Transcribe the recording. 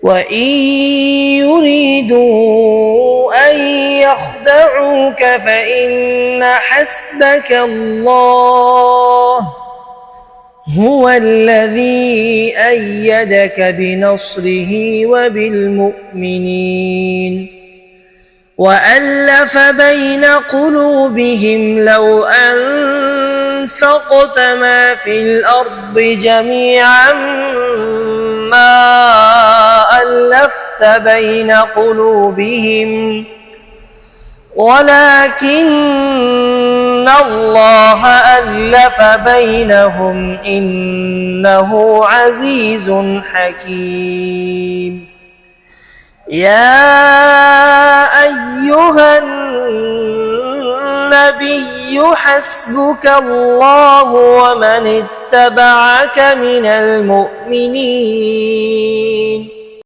وإن يريدوا أن يخدعوك فإن حسبك الله هو الذي أيدك بنصره وبالمؤمنين وألف بين قلوبهم لو أنفقت ما في الأرض جميعا ما ألفت بين قلوبهم ولكن الله ألف بينهم إنه عزيز حكيم. يا أيها النبي حسبك الله ومن اتبعك من المؤمنين